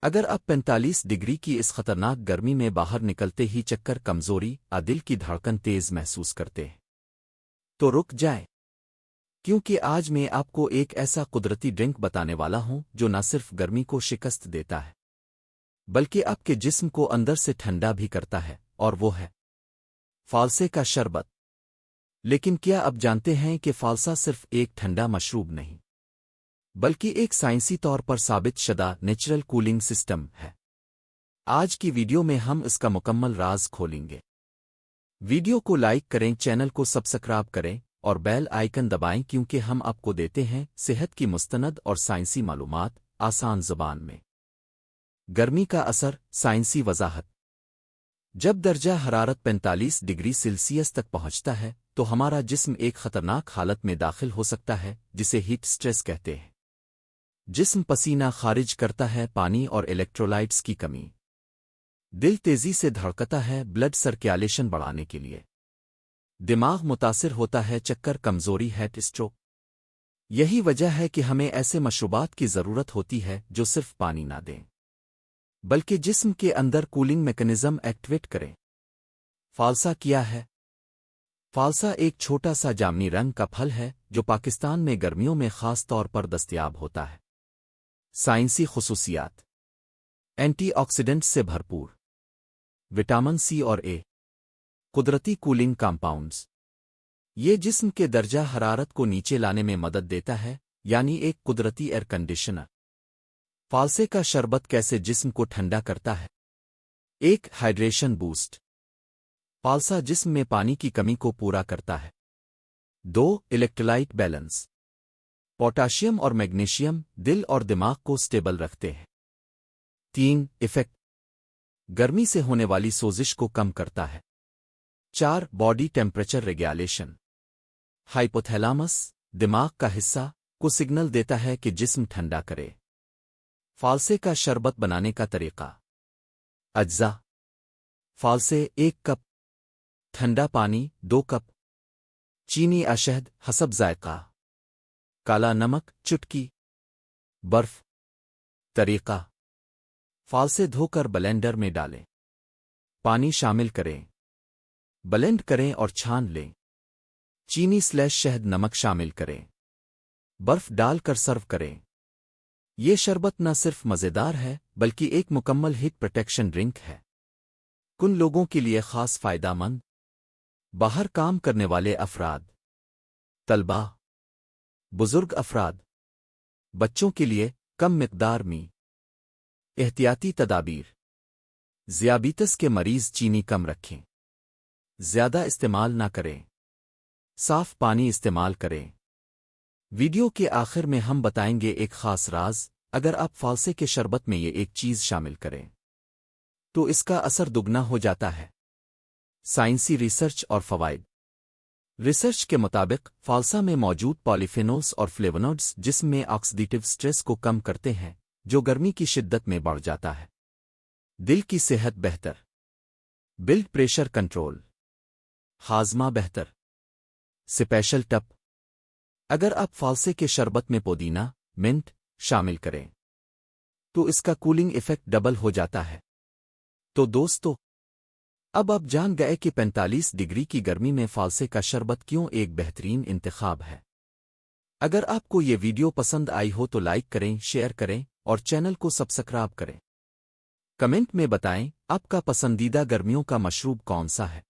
اگر آپ 45 ڈگری کی اس خطرناک گرمی میں باہر نکلتے ہی چکر کمزوری دل کی دھڑکن تیز محسوس کرتے ہیں تو رک جائیں، کیونکہ آج میں آپ کو ایک ایسا قدرتی ڈرنک بتانے والا ہوں جو نہ صرف گرمی کو شکست دیتا ہے بلکہ آپ کے جسم کو اندر سے ٹھنڈا بھی کرتا ہے، اور وہ ہے فالسے کا شربت۔ لیکن کیا آپ جانتے ہیں کہ فالسا صرف ایک ٹھنڈا مشروب نہیں بلکہ ایک سائنسی طور پر ثابت شدہ نیچرل کولنگ سسٹم ہے؟ آج کی ویڈیو میں ہم اس کا مکمل راز کھولیں گے۔ ویڈیو کو لائک کریں، چینل کو سبسکرائب کریں اور بیل آئیکن دبائیں، کیونکہ ہم آپ کو دیتے ہیں صحت کی مستند اور سائنسی معلومات آسان زبان میں۔ گرمی کا اثر، سائنسی وضاحت۔ جب درجہ حرارت 45 ڈگری سیلسیس تک پہنچتا ہے تو ہمارا جسم ایک خطرناک حالت میں داخل ہو سکتا ہے جسے ہیٹ سٹریس کہتے ہیں۔ جسم پسینہ خارج کرتا ہے، پانی اور الیکٹرولائٹس کی کمی، دل تیزی سے دھڑکتا ہے بلڈ سرکیولیشن بڑھانے کے لیے، دماغ متاثر ہوتا ہے، چکر کمزوری ہیٹ اسٹروک۔ یہی وجہ ہے کہ ہمیں ایسے مشروبات کی ضرورت ہوتی ہے جو صرف پانی نہ دیں بلکہ جسم کے اندر کولنگ میکانزم ایکٹیویٹ کریں۔ فالسا کیا ہے؟ فالسا ایک چھوٹا سا جامنی رنگ کا پھل ہے جو پاکستان میں گرمیوں میں خاص طور پر دستیاب ہوتا ہے۔ سائنسی خصوصیات: اینٹی آکسیڈنٹ سے بھرپور، وٹامن سی اور اے، قدرتی کولنگ کمپاؤنڈز۔ یہ جسم کے درجہ حرارت کو نیچے لانے میں مدد دیتا ہے، یعنی ایک قدرتی ایئر کنڈیشنر۔ فالسے کا شربت کیسے جسم کو ٹھنڈا کرتا ہے؟ ایک، ہائیڈریشن بوسٹ۔ فالسا جسم میں پانی کی کمی کو پورا کرتا ہے۔ 2، الیکٹرولائٹ بیلنس۔ پوٹاشیم اور میگنیشیم دل اور دماغ کو سٹیبل رکھتے ہیں۔ 3، ایفیکٹ، گرمی سے ہونے والی سوزش کو کم کرتا ہے۔ 4، باڈی ٹیمپریچر ریگولیشن۔ ہائپوتھیلامس، دماغ کا حصہ، کو سگنل دیتا ہے کہ جسم ٹھنڈا کرے۔ فالسے کا شربت بنانے کا طریقہ۔ اجزاء: فالسے 1 کپ، ٹھنڈا پانی 2 کپ، چینی شہد حسب ذائقہ، کالا نمک چٹکی، برف۔ طریقہ: فالسے دھو کر بلینڈر میں ڈالیں، پانی شامل کریں، بلینڈ کریں اور چھان لیں، چینی / شہد نمک شامل کریں، برف ڈال کر سرو کریں۔ یہ شربت نہ صرف مزیدار ہے بلکہ ایک مکمل ہیٹ پروٹیکشن ڈرنک ہے۔ کن لوگوں کے لیے خاص فائدہ مند: باہر کام کرنے والے افراد، طلباء، بزرگ افراد، بچوں کے لیے کم مقدار میں۔ احتیاطی تدابیر: ذیابیطس کے مریض چینی کم رکھیں، زیادہ استعمال نہ کریں، صاف پانی استعمال کریں۔ ویڈیو کے آخر میں ہم بتائیں گے ایک خاص راز، اگر آپ فالسے کے شربت میں یہ ایک چیز شامل کریں تو اس کا اثر دگنا ہو جاتا ہے۔ سائنسی ریسرچ اور فوائد۔ ریسرچ کے مطابق فالسا میں موجود پالیفینولز اور فلیونوڈز جسم میں آکسیڈیٹیو سٹریس کو کم کرتے ہیں جو گرمی کی شدت میں بڑھ جاتا ہے۔ دل کی صحت بہتر، بلڈ پریشر کنٹرول، ہاضمہ بہتر۔ اسپیشل ٹپ: اگر آپ فالسے کے شربت میں پودینہ منٹ شامل کریں تو اس کا کولنگ ایفیکٹ ڈبل ہو جاتا ہے۔ تو دوستو، اب آپ جان گئے کہ 45 ڈگری کی گرمی میں فالسے کا شربت کیوں ایک بہترین انتخاب ہے۔ اگر آپ کو یہ ویڈیو پسند آئی ہو تو لائک کریں، شیئر کریں اور چینل کو سبسکرائب کریں۔ کمنٹ میں بتائیں آپ کا پسندیدہ گرمیوں کا مشروب کون سا ہے۔